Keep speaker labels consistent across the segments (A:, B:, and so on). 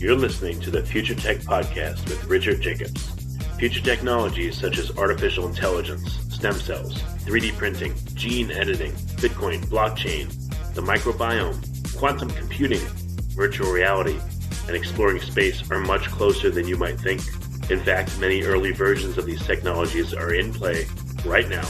A: You're listening to the Future Tech Podcast with Richard Jacobs. Future technologies such as artificial intelligence, stem cells, 3D printing, gene editing, Bitcoin, blockchain, the microbiome, quantum computing, virtual reality, and exploring space are much closer than you might think. In fact, many early versions of these technologies are in play right now,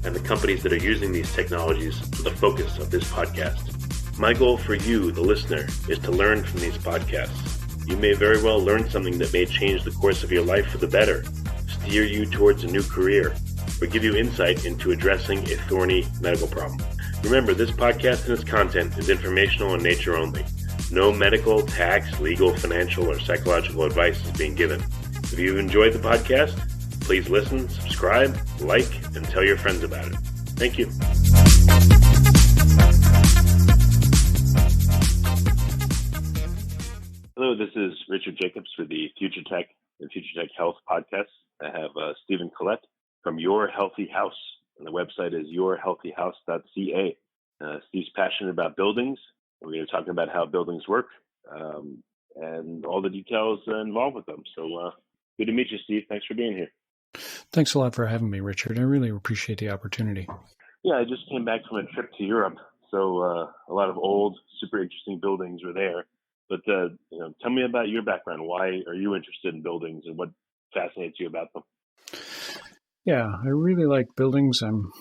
A: and the companies that are using these technologies are the focus of this podcast. My goal for you, the listener, is to learn from these podcasts. You may very well learn something that may change the course of your life for the better, steer you towards a new career, or give you insight into addressing a thorny medical problem. Remember, this podcast and its content is informational in nature only. No medical, tax, legal, financial, or psychological advice is being given. If you've enjoyed the podcast, please listen, subscribe, like, and tell your friends about it. Thank you. Hello, this is Richard Jacobs for the Future Tech and Future Tech Health podcast. I have Steve and Collette from Your Healthy House, and the website is yourhealthyhouse.ca. Steve's passionate about buildings. We're going to talk about how buildings work and all the details involved with them. So good to meet you, Steve. Thanks for being here.
B: Thanks a lot for having me, Richard. I really appreciate the opportunity.
A: Yeah, I just came back from a trip to Europe, so a lot of old, super interesting buildings were there. But tell me about your background. Why are you interested in buildings, and what fascinates you about them?
B: Yeah, I really like buildings. I'm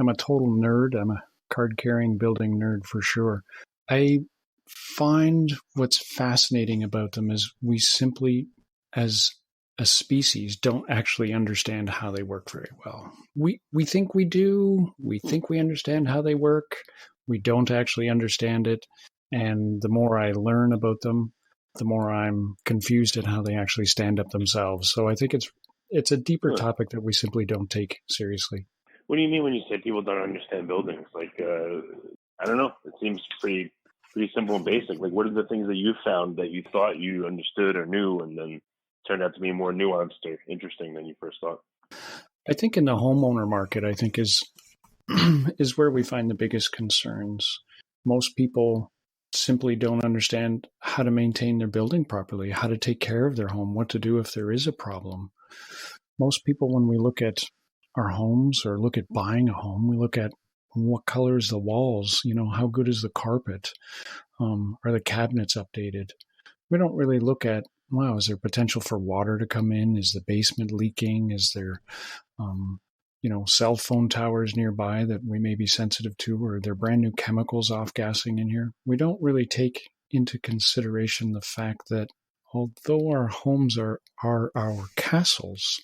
B: a total nerd. I'm a card-carrying building nerd for sure. I find what's fascinating about them is we simply, as a species, don't actually understand how they work very well. We think we do. We think we understand how they work. We don't actually understand it. And the more I learn about them, the more I'm confused at how they actually stand up themselves. So I think it's a deeper topic that we simply don't take seriously.
A: What do you mean when you say people don't understand buildings? Like, I don't know. It seems pretty simple and basic. Like, what are the things that you found that you thought you understood or knew, and then turned out to be more nuanced or interesting than you first thought?
B: I think in the homeowner market, I think is where we find the biggest concerns. Most people simply don't understand how to maintain their building properly, how to take care of their home, what to do if there is a problem. Most people, when we look at our homes or look at buying a home, we look at what color is the walls, how good is the carpet, are the cabinets updated? We don't really look at, wow, is there potential for water to come in? Is the basement leaking? Is there cell phone towers nearby that we may be sensitive to, or are there brand new chemicals off-gassing in here? We don't really take into consideration the fact that although our homes are our castles,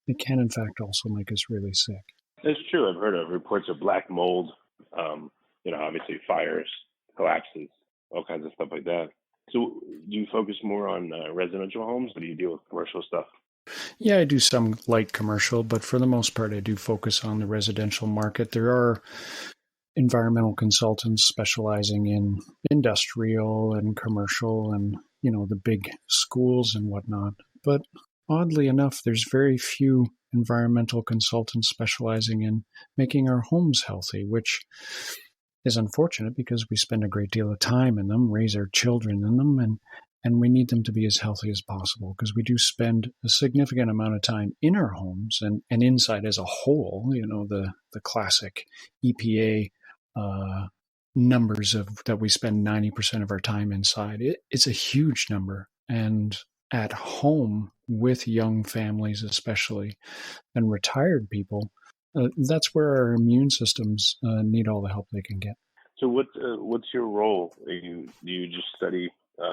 B: they can in fact also make us really sick.
A: It's true. I've heard of reports of black mold, obviously fires, collapses, all kinds of stuff like that. So do you focus more on residential homes, or do you deal with commercial stuff?
B: Yeah, I do some light commercial, but for the most part, I do focus on the residential market. There are environmental consultants specializing in industrial and commercial and, the big schools and whatnot. But oddly enough, there's very few environmental consultants specializing in making our homes healthy, which is unfortunate because we spend a great deal of time in them, raise our children in them, and we need them to be as healthy as possible because we do spend a significant amount of time in our homes and inside as a whole, the classic EPA numbers that we spend 90% of our time inside. It's a huge number. And at home with young families especially and retired people, that's where our immune systems need all the help they can get.
A: So what's your role? Do you just study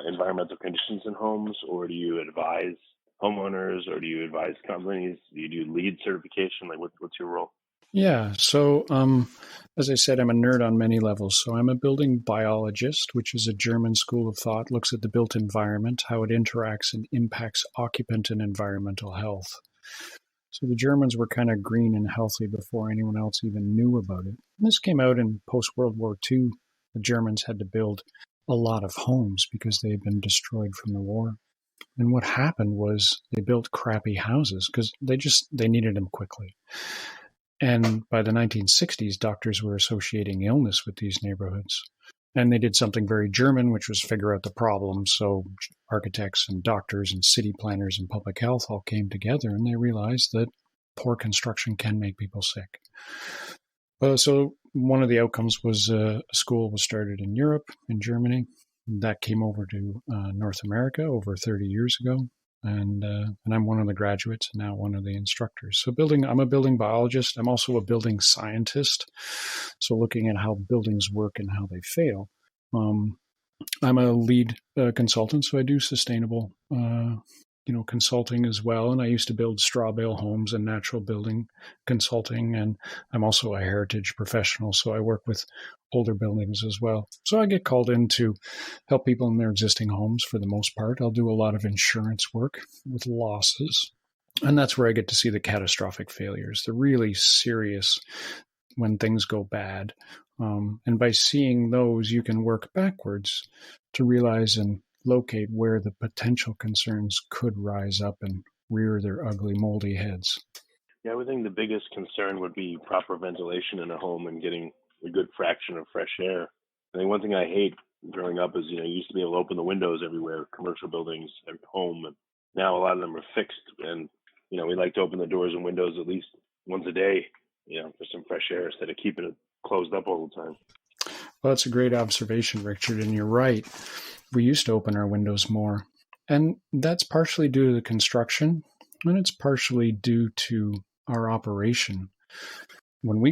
A: environmental conditions in homes, or do you advise homeowners, or do you advise companies? Do you do LEED certification? Like, what's your role?
B: Yeah. So, as I said, I'm a nerd on many levels. So I'm a building biologist, which is a German school of thought, looks at the built environment, how it interacts and impacts occupant and environmental health. So the Germans were kind of green and healthy before anyone else even knew about it. And this came out in post-World War II. The Germans had to build a lot of homes because they had been destroyed from the war. And what happened was they built crappy houses because they needed them quickly. And by the 1960s, doctors were associating illness with these neighborhoods. And they did something very German, which was figure out the problem. So architects and doctors and city planners and public health all came together, and they realized that poor construction can make people sick. So one of the outcomes was a school was started in Europe, in Germany. That came over to North America over 30 years ago. And I'm one of the graduates and now one of the instructors. So I'm a building biologist. I'm also a building scientist. So looking at how buildings work and how they fail. I'm a lead consultant, so I do sustainable consulting as well. And I used to build straw bale homes and natural building consulting. And I'm also a heritage professional, so I work with older buildings as well. So I get called in to help people in their existing homes for the most part. I'll do a lot of insurance work with losses. And that's where I get to see the catastrophic failures, the really serious when things go bad. And by seeing those, you can work backwards to realize and locate where the potential concerns could rise up and rear their ugly, moldy heads.
A: Yeah, I would think the biggest concern would be proper ventilation in a home and getting a good fraction of fresh air. I think one thing I hate growing up is, you used to be able to open the windows everywhere, commercial buildings, every home. And now a lot of them are fixed. And, we like to open the doors and windows at least once a day, for some fresh air instead of keeping it closed up all the time.
B: Well, that's a great observation, Richard. And you're right. We used to open our windows more. And that's partially due to the construction, and it's partially due to our operation. When I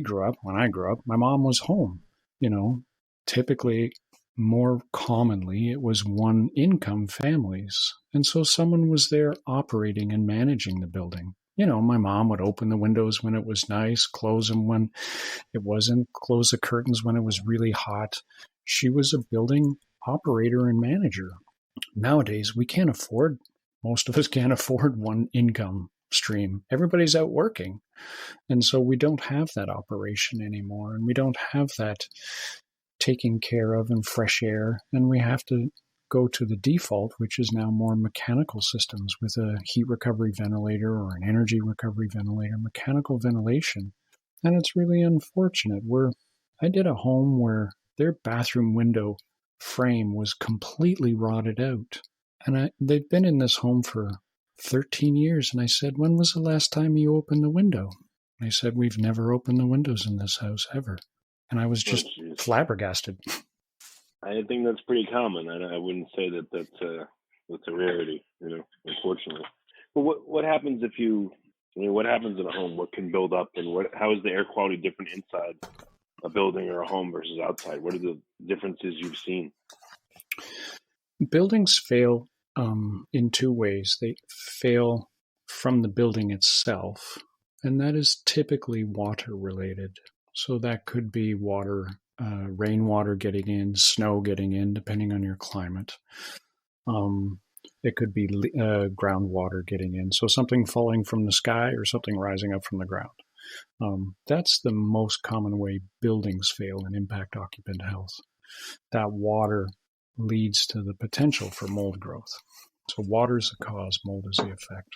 B: grew up, my mom was home. Typically, more commonly, it was one income families. And so someone was there operating and managing the building. My mom would open the windows when it was nice, close them when it wasn't, close the curtains when it was really hot. She was a building operator and manager. Nowadays, most of us can't afford one income stream. Everybody's out working. And so we don't have that operation anymore. And we don't have that taking care of and fresh air. And we have to go to the default, which is now more mechanical systems with a heat recovery ventilator or an energy recovery ventilator, mechanical ventilation. And it's really unfortunate. I did a home where their bathroom window frame was completely rotted out. And they've been in this home for 13 years. And I said, when was the last time you opened the window? And they said, we've never opened the windows in this house ever. And I was just flabbergasted.
A: I think that's pretty common. I wouldn't say that that's a rarity, unfortunately. But what happens what happens in a home? What can build up, and how is the air quality different inside a building or a home versus outside? What are the differences you've seen?
B: Buildings fail in two ways. They fail from the building itself, and that is typically water related. So that could be water, rainwater getting in, snow getting in, depending on your climate. It could be groundwater getting in. So something falling from the sky or something rising up from the ground. That's the most common way buildings fail and impact occupant health. That water leads to the potential for mold growth. So water is the cause, mold is the effect.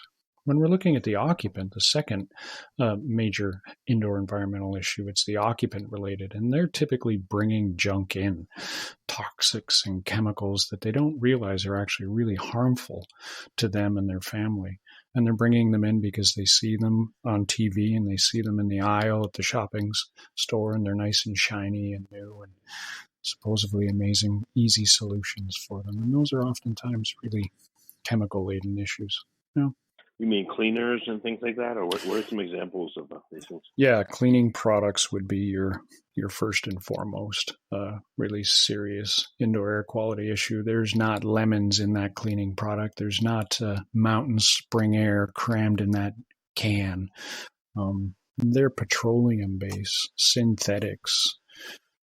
B: When we're looking at the occupant, the second major indoor environmental issue, it's the occupant related, and they're typically bringing junk in, toxics and chemicals that they don't realize are actually really harmful to them and their family. And they're bringing them in because they see them on TV and they see them in the aisle at the shopping store, and they're nice and shiny and new and supposedly amazing, easy solutions for them. And those are oftentimes really chemical-laden issues.
A: You mean cleaners and things like that? Or what are some examples of these things?
B: Yeah, cleaning products would be your first and foremost really serious indoor air quality issue. There's not lemons in that cleaning product. There's not mountain spring air crammed in that can. They're petroleum-based synthetics.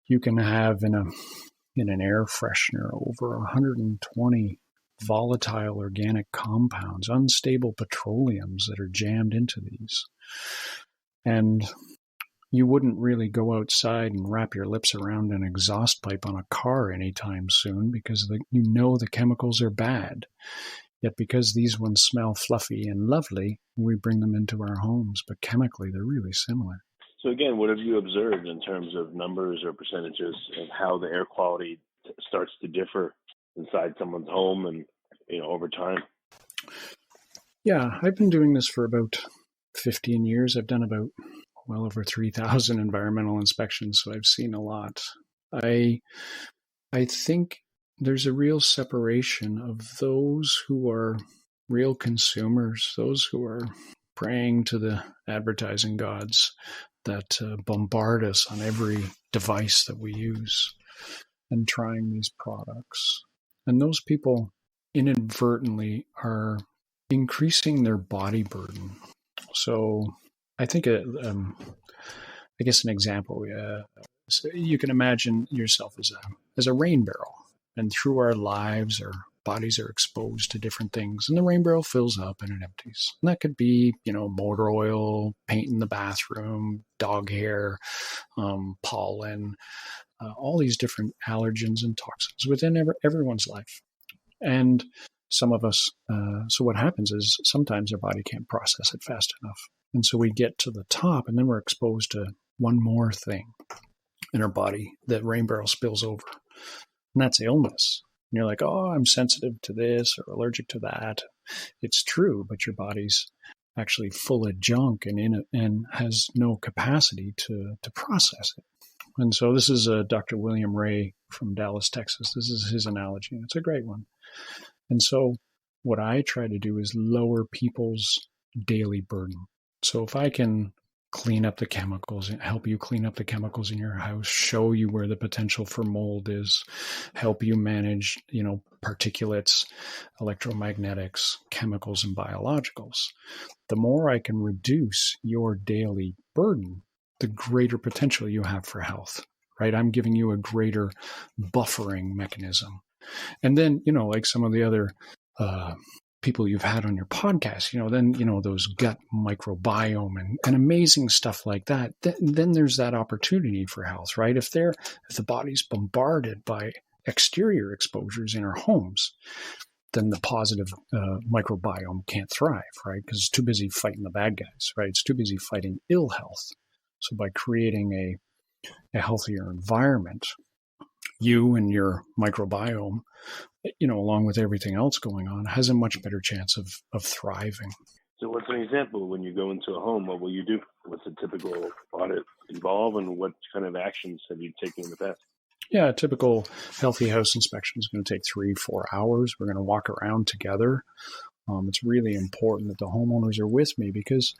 B: You can have in an air freshener over 120 volatile organic compounds, unstable petroleums that are jammed into these. And you wouldn't really go outside and wrap your lips around an exhaust pipe on a car anytime soon because the chemicals are bad. Yet because these ones smell fluffy and lovely, we bring them into our homes, but chemically they're really similar.
A: So again, what have you observed in terms of numbers or percentages of how the air quality starts to differ inside someone's home and, over time?
B: Yeah, I've been doing this for about 15 years. I've done about well over 3,000 environmental inspections, so I've seen a lot. I think there's a real separation of those who are real consumers, those who are praying to the advertising gods that bombard us on every device that we use and trying these products. And those people inadvertently are increasing their body burden. So I think, I guess an example, so you can imagine yourself as a rain barrel. And through our lives, our bodies are exposed to different things. And the rain barrel fills up and it empties. And that could be, motor oil, paint in the bathroom, dog hair, pollen, all these different allergens and toxins within everyone's life. And some of us, so what happens is sometimes our body can't process it fast enough. And so we get to the top and then we're exposed to one more thing in our body that rain barrel spills over. And that's illness. And you're like, oh, I'm sensitive to this or allergic to that. It's true, but your body's actually full of junk and has no capacity to process it. And so this is Dr. William Ray from Dallas, Texas. This is his analogy, and it's a great one. And so what I try to do is lower people's daily burden. So if I can clean up the chemicals and help you clean up the chemicals in your house, show you where the potential for mold is, help you manage, particulates, electromagnetics, chemicals, and biologicals, the more I can reduce your daily burden, the greater potential you have for health, right? I'm giving you a greater buffering mechanism. And then, like some of the other people you've had on your podcast, then, those gut microbiome and amazing stuff like that, then there's that opportunity for health, right? If the body's bombarded by exterior exposures in our homes, then the positive microbiome can't thrive, right? Because it's too busy fighting the bad guys, right? It's too busy fighting ill health. So by creating a healthier environment, you and your microbiome, along with everything else going on, has a much better chance of thriving.
A: So what's an example when you go into a home? What will you do? What's a typical audit involve, and what kind of actions have you taken in the past?
B: Yeah, a typical healthy house inspection is going to take 3-4 hours. We're going to walk around together. It's really important that the homeowners are with me because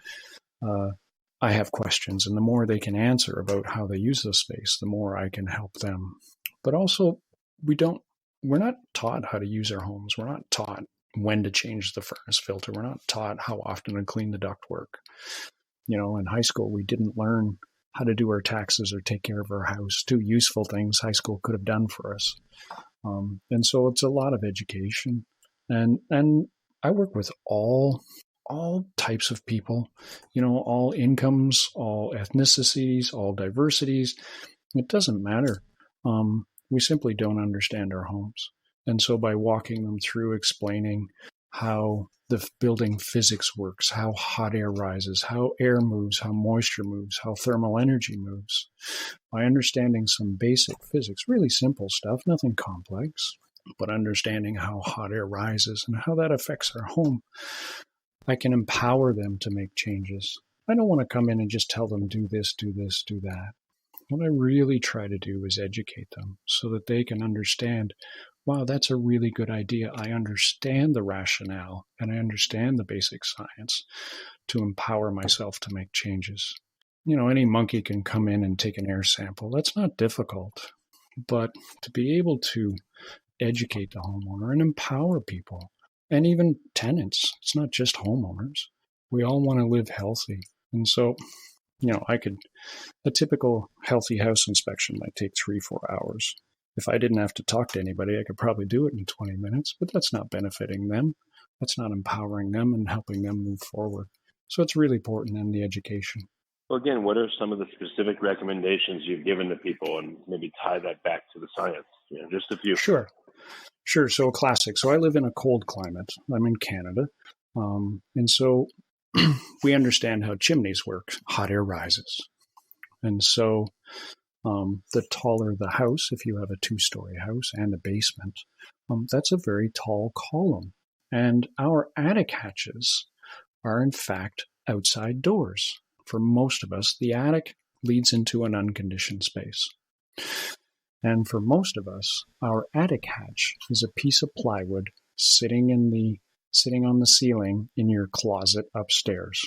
B: I have questions, and the more they can answer about how they use the space, the more I can help them. But also, we're not taught how to use our homes. We're not taught when to change the furnace filter. We're not taught how often to clean the ductwork. In high school, we didn't learn how to do our taxes or take care of our house. 2 useful things high school could have done for us. And so it's a lot of education. And I work with all types of people, all incomes, all ethnicities, all diversities. It doesn't matter. We simply don't understand our homes. And so by walking them through, explaining how the building physics works, how hot air rises, how air moves, how moisture moves, how thermal energy moves, by understanding some basic physics, really simple stuff, nothing complex, but understanding how hot air rises and how that affects our home, I can empower them to make changes. I don't want to come in and just tell them, do this, do this, do that. What I really try to do is educate them so that they can understand, wow, that's a really good idea. I understand the rationale and I understand the basic science to empower myself to make changes. Any monkey can come in and take an air sample. That's not difficult. But to be able to educate the homeowner and empower people, and even tenants, it's not just homeowners. We all want to live healthy. And so, a typical healthy house inspection might take 3-4 hours. If I didn't have to talk to anybody, I could probably do it in 20 minutes, but that's not benefiting them. That's not empowering them and helping them move forward. So it's really important in the education.
A: Well, again, what are some of the specific recommendations you've given to people, and maybe tie that back to the science? Just a few.
B: Sure. So a classic. So I live in a cold climate. I'm in Canada. And so we understand how chimneys work. Hot air rises. And so the taller the house, if you have a 2-story house and a basement, that's a very tall column. And our attic hatches are in fact outside doors. For most of us, the attic leads into an unconditioned space. And for most of us, our attic hatch is a piece of plywood sitting on the ceiling in your closet upstairs,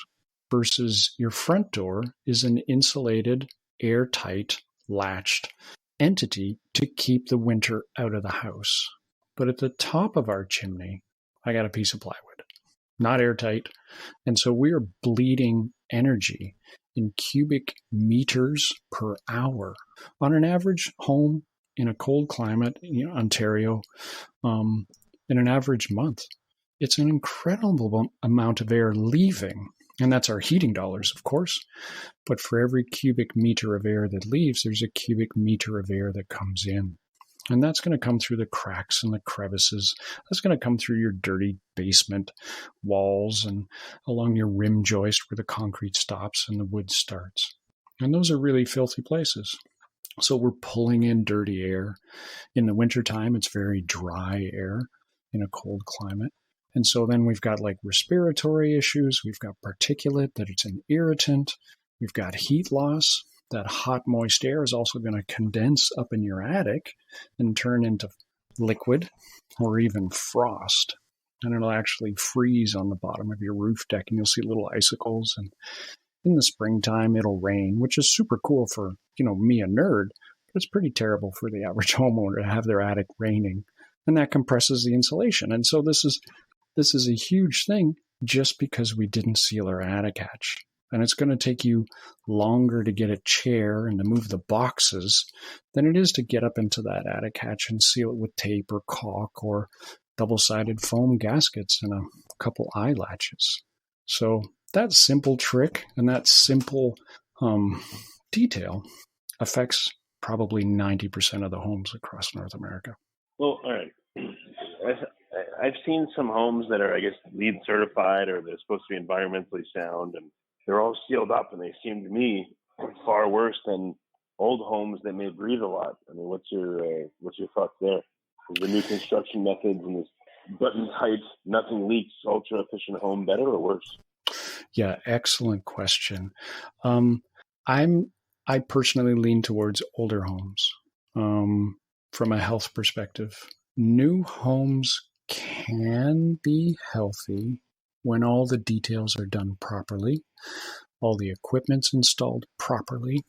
B: versus your front door is an insulated, airtight, latched entity to keep the winter out of the house. But at the top of our chimney, I got a piece of plywood, not airtight. And so we are bleeding energy in cubic meters per hour. On an average home in a cold climate, Ontario, in an average month, it's an incredible amount of air leaving. And that's our heating dollars, of course. But for every cubic meter of air that leaves, there's a cubic meter of air that comes in. And that's going to come through the cracks and the crevices. That's going to come through your dirty basement walls and along your rim joist where the concrete stops and the wood starts. And those are really filthy places. So we're pulling in dirty air. In the wintertime, it's very dry air in a cold climate. And so then we've got like respiratory issues. We've got particulate, that it's an irritant. We've got heat loss. That hot, moist air is also going to condense up in your attic and turn into liquid or even frost. And it'll actually freeze on the bottom of your roof deck, and you'll see little icicles. And in the springtime, it'll rain, which is super cool for, me, a nerd, but it's pretty terrible for the average homeowner to have their attic raining. And that compresses the insulation. And so this is a huge thing just because we didn't seal our attic hatch. And it's going to take you longer to get a chair and to move the boxes than it is to get up into that attic hatch and seal it with tape or caulk or double-sided foam gaskets and a couple eye latches. So that simple trick and that simple detail affects probably 90% of the homes across North America.
A: Well, all right. I've seen some homes that are, I guess, LEED certified, or they're supposed to be environmentally sound, and they're all sealed up, and they seem to me far worse than old homes that may breathe a lot. I mean, what's your thoughts there? Is the new construction methods and this button tight, nothing leaks, ultra efficient home better or worse?
B: Yeah, excellent question. I personally lean towards older homes from a health perspective. New homes can be healthy when all the details are done properly, all the equipment's installed properly,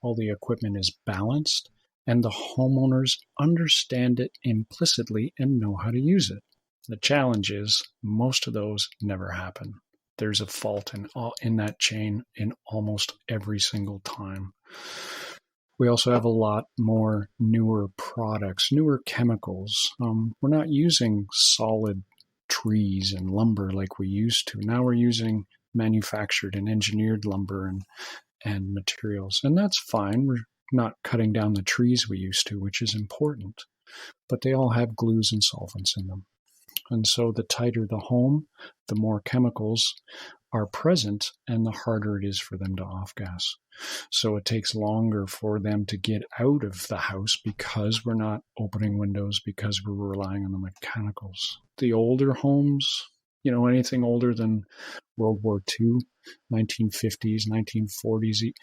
B: all the equipment is balanced, and the homeowners understand it implicitly and know how to use it. The challenge is most of those never happen. There's a fault in that chain in almost every single time. We also have a lot more newer products, newer chemicals. We're not using solid trees and lumber like we used to. Now we're using manufactured and engineered lumber and materials. And that's fine. We're not cutting down the trees we used to, which is important. But they all have glues and solvents in them. And so the tighter the home, the more chemicals are present and the harder it is for them to off-gas. So it takes longer for them to get out of the house because we're not opening windows, because we're relying on the mechanicals. The older homes, anything older than World War II, 1950s, 1940s,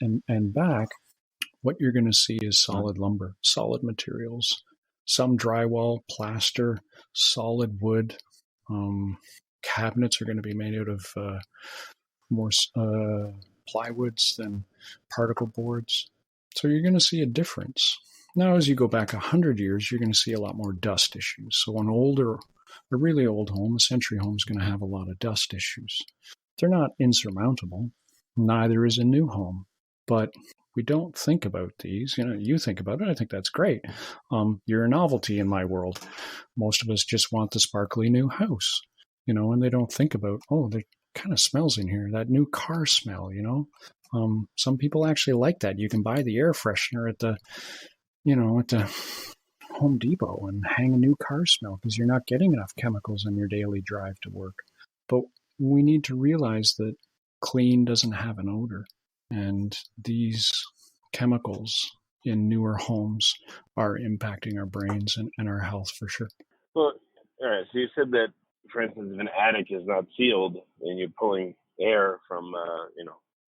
B: and back, what you're going to see is solid lumber, solid materials, some drywall, plaster, solid wood. Cabinets are going to be made out of more plywoods than particle boards. So you're going to see a difference. Now, as you go back 100 years, you're going to see a lot more dust issues. So a really old home, a century home, is going to have a lot of dust issues. They're not insurmountable. Neither is a new home. But we don't think about these. You think about it. I think that's great. You're a novelty in my world. Most of us just want the sparkly new house, and they don't think about, there kind of smells in here, that new car smell, Some people actually like that. You can buy the air freshener at the Home Depot and hang a new car smell because you're not getting enough chemicals on your daily drive to work. But we need to realize that clean doesn't have an odor. And these chemicals in newer homes are impacting our brains and our health for sure.
A: Well, all right. So you said that, for instance, if an attic is not sealed and you're pulling air from,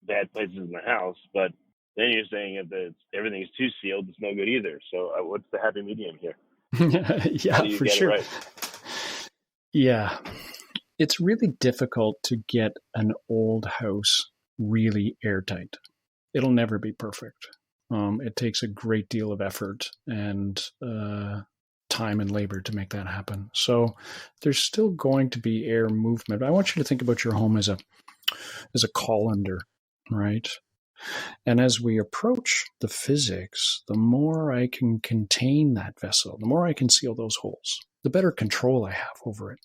A: bad places in the house, but then you're saying if everything is too sealed, it's no good either. So what's the happy medium here?
B: Yeah,
A: How do you
B: for
A: get
B: sure.
A: it right?
B: Yeah. It's really difficult to get an old house really airtight. It'll never be perfect. It takes a great deal of effort and time and labor to make that happen. So there's still going to be air movement. I want you to think about your home as a colander, right? And as we approach the physics, the more I can contain that vessel, the more I can seal those holes, the better control I have over it.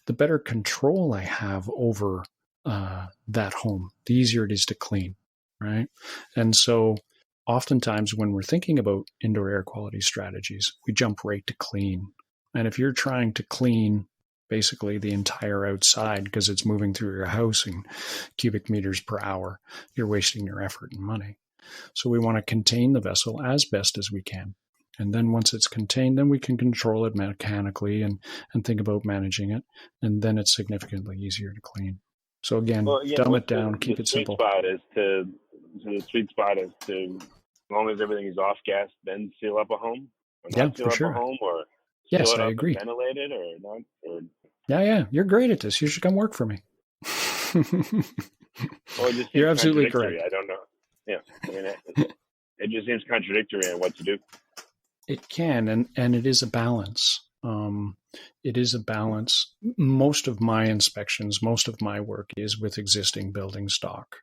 B: The better control I have over that home, the easier it is to clean, right? And so oftentimes when we're thinking about indoor air quality strategies, we jump right to clean. And if you're trying to clean basically the entire outside because it's moving through your house in cubic meters per hour, you're wasting your effort and money. So we want to contain the vessel as best as we can. And then once it's contained, then we can control it mechanically and think about managing it. And then it's significantly easier to clean. So again, dumb it down, keep it simple.
A: The sweet spot is to, as long as everything is off gas, then seal up a home? Or not seal up a home, or
B: yes,
A: seal it
B: I
A: up
B: agree.
A: And ventilate it, or not? Or...
B: Yeah, you're great at this. You should come work for me.
A: Well, it just
B: you're absolutely correct.
A: I don't know. Yeah, I mean, it just seems contradictory on what to do.
B: It can, and it is a balance. It is a balance. Most of my inspections, most of my work is with existing building stock.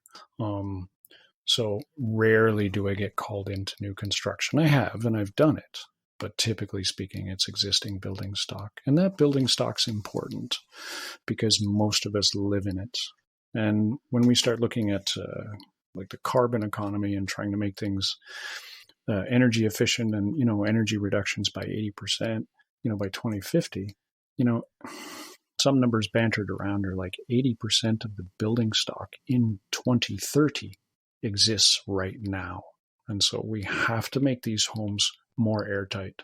B: So rarely do I get called into new construction. I have, and I've done it. But typically speaking, it's existing building stock. And that building stock's important because most of us live in it. And when we start looking at like the carbon economy and trying to make things energy efficient and, energy reductions by 80%, by 2050, some numbers bantered around are like 80% of the building stock in 2030 exists right now. And so we have to make these homes more airtight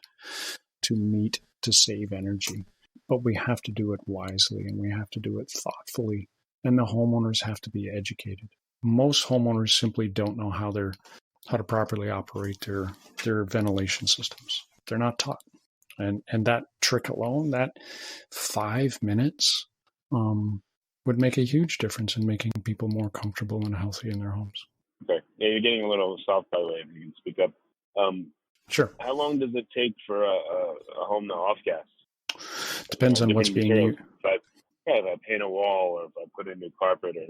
B: to save energy. But we have to do it wisely and we have to do it thoughtfully. And the homeowners have to be educated. Most homeowners simply don't know how to properly operate their ventilation systems. They're not taught. And that trick alone, that 5 minutes, would make a huge difference in making people more comfortable and healthy in their homes.
A: Okay. Yeah, you're getting a little soft, by the way, if you can speak up.
B: Sure.
A: How long does it take for a home to off gas?
B: Depends on what's being used.
A: If I paint a wall or if I put in new carpet, or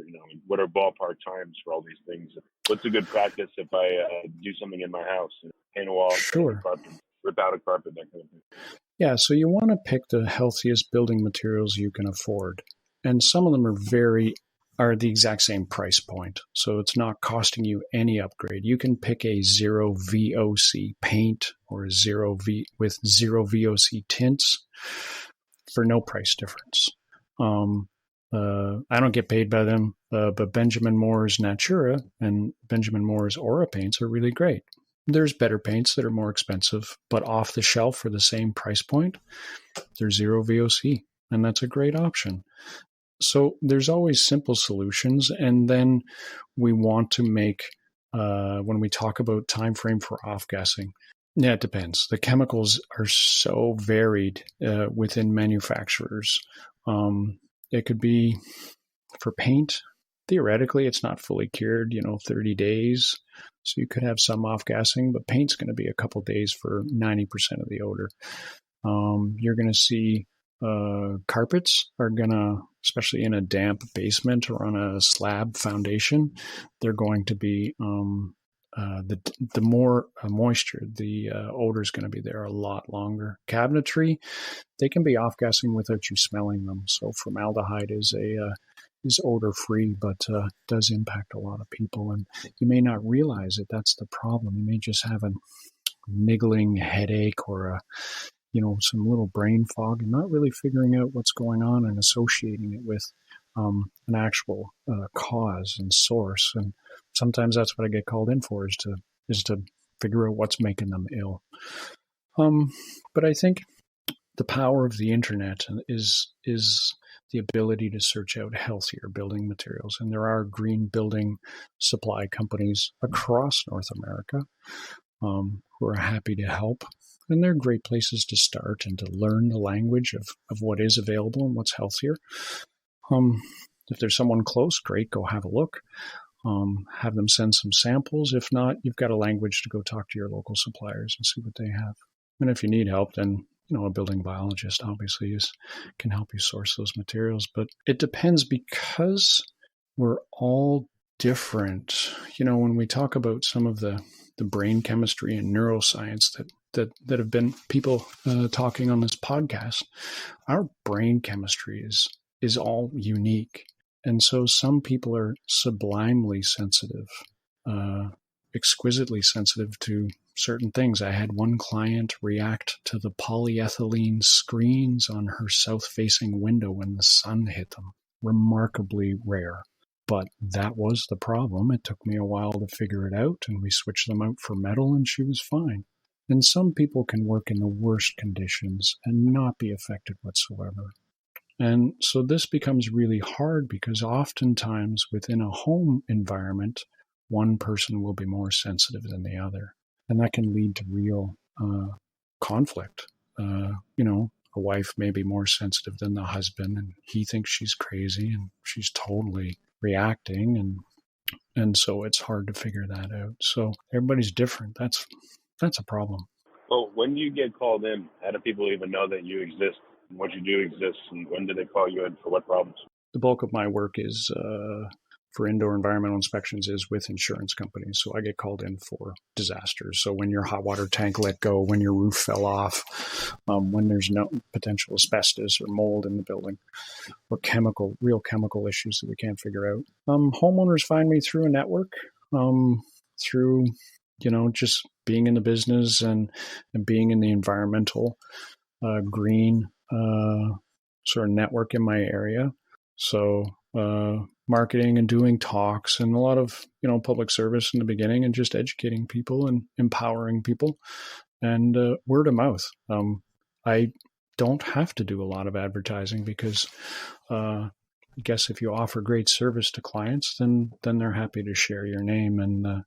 A: what are ballpark times for all these things? What's a good practice if I do something in my house, paint a wall,
B: sure,
A: carpet, rip out a carpet, that kind of thing?
B: Yeah, so you want to pick the healthiest building materials you can afford, and some of them are the exact same price point, so it's not costing you any upgrade. You can pick a zero VOC paint or with zero VOC tints for no price difference. I don't get paid by them, but Benjamin Moore's Natura and Benjamin Moore's Aura paints are really great. There's better paints that are more expensive, but off the shelf for the same price point, they're zero VOC, and that's a great option. So there's always simple solutions, and then we want to make, when we talk about time frame for off-gassing, yeah, it depends. The chemicals are so varied within manufacturers. It could be for paint. Theoretically, it's not fully cured, 30 days. So you could have some off-gassing, but paint's going to be a couple days for 90% of the odor. You're going to see carpets are going to, especially in a damp basement or on a slab foundation, they're going to be the more moisture, the odor is going to be there a lot longer. Cabinetry, they can be off-gassing without you smelling them. So formaldehyde is odor free, but does impact a lot of people. And you may not realize it. That's the problem. You may just have a niggling headache or some little brain fog and not really figuring out what's going on and associating it with an actual cause and source. And sometimes that's what I get called in for, is to figure out what's making them ill. But I think the power of the internet is the ability to search out healthier building materials. And there are green building supply companies across North America who are happy to help. And they're great places to start and to learn the language of what is available and what's healthier. If there's someone close, great, go have a look. Have them send some samples. If not, you've got a language to go talk to your local suppliers and see what they have. And if you need help, then a building biologist obviously can help you source those materials. But it depends, because we're all different. When we talk about some of the brain chemistry and neuroscience that have been people talking on this podcast, our brain chemistry is all unique. And so some people are sublimely sensitive, exquisitely sensitive to certain things. I had one client react to the polyethylene screens on her south-facing window when the sun hit them. Remarkably rare. But that was the problem. It took me a while to figure it out, and we switched them out for metal, and she was fine. And some people can work in the worst conditions and not be affected whatsoever. And so this becomes really hard, because oftentimes within a home environment, one person will be more sensitive than the other. And that can lead to real conflict. A wife may be more sensitive than the husband, and he thinks she's crazy and she's totally reacting. And so it's hard to figure that out. So everybody's different. That's a problem.
A: Well, when do you get called in? How do people even know that you exist and what you do exists? And when do they call you in for what problems?
B: The bulk of my work is for indoor environmental inspections is with insurance companies. So I get called in for disasters. So when your hot water tank let go, when your roof fell off, when there's no potential asbestos or mold in the building, or real chemical issues that we can't figure out. Homeowners find me through a network, through, just being in the business and being in the environmental green sort of network in my area. So marketing and doing talks and a lot of, public service in the beginning, and just educating people and empowering people, and word of mouth. I don't have to do a lot of advertising, because I guess if you offer great service to clients, then they're happy to share your name, and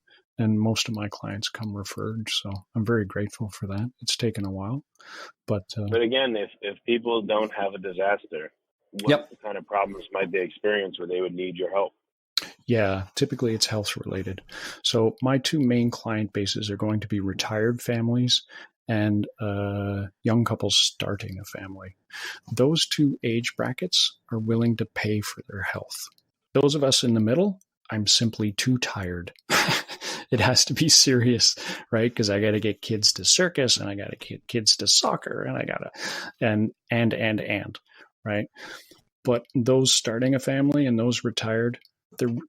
B: most of my clients come referred. So I'm very grateful for that. It's taken a while, but
A: again, if people don't have a disaster, what kind of problems might they experience where they would need your help?
B: Yeah, typically it's health related. So my two main client bases are going to be retired families and young couples starting a family. Those two age brackets are willing to pay for their health. Those of us in the middle, I'm simply too tired. It has to be serious, right? Because I got to get kids to circus, and I got to get kids to soccer, and I got to, and, right? But those starting a family and those retired,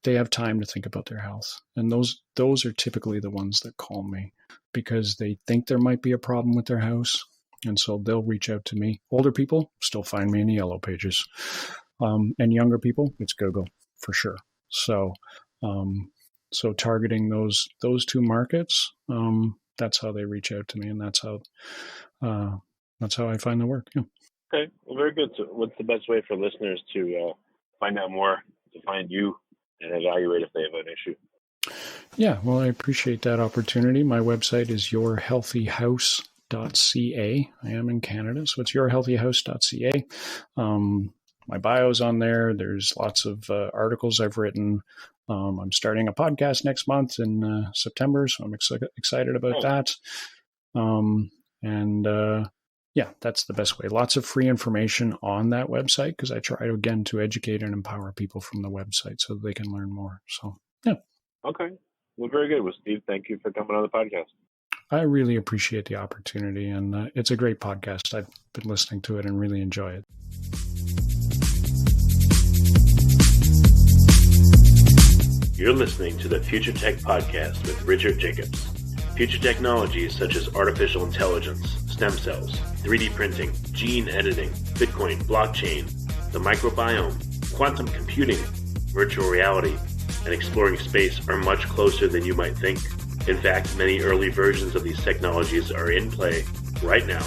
B: they have time to think about their health. And those are typically the ones that call me, because they think there might be a problem with their house. And so they'll reach out to me. Older people still find me in the yellow pages. And younger people, it's Google for sure. So targeting those two markets, that's how they reach out to me, and that's how I find the work. Yeah.
A: Okay, well, very good. So what's the best way for listeners to find out more, to find you and evaluate if they have an issue?
B: Yeah, well, I appreciate that opportunity. My website is yourhealthyhouse.ca. I am in Canada, so it's yourhealthyhouse.ca. My bio's on there. There's lots of articles I've written. I'm starting a podcast next month in September, so I'm excited about that. Yeah, that's the best way. Lots of free information on that website, because I try to educate and empower people from the website so that they can learn more. So, yeah.
A: Okay. Well, very good. Well, Steve, thank you for coming on the podcast.
B: I really appreciate the opportunity, and it's a great podcast. I've been listening to it and really enjoy it.
A: You're listening to the Future Tech Podcast with Richard Jacobs. Future technologies such as artificial intelligence, stem cells, 3D printing, gene editing, Bitcoin, blockchain, the microbiome, Quantum computing, virtual reality, and exploring space are much closer than you might think. In fact, many early versions of these technologies are in play right now,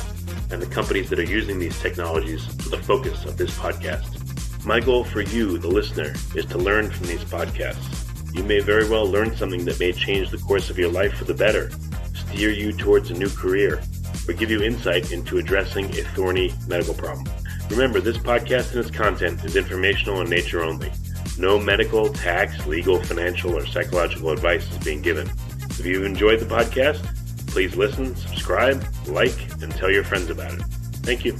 A: and the companies that are using these technologies are the focus of this podcast. My goal for you, the listener, is to learn from these podcasts. You may very well learn something that may change the course of your life for the better, steer you towards a new career, or give you insight into addressing a thorny medical problem. Remember, this podcast and its content is informational in nature only. No medical, tax, legal, financial, or psychological advice is being given. If you enjoyed the podcast, please listen, subscribe, like, and tell your friends about it. Thank you.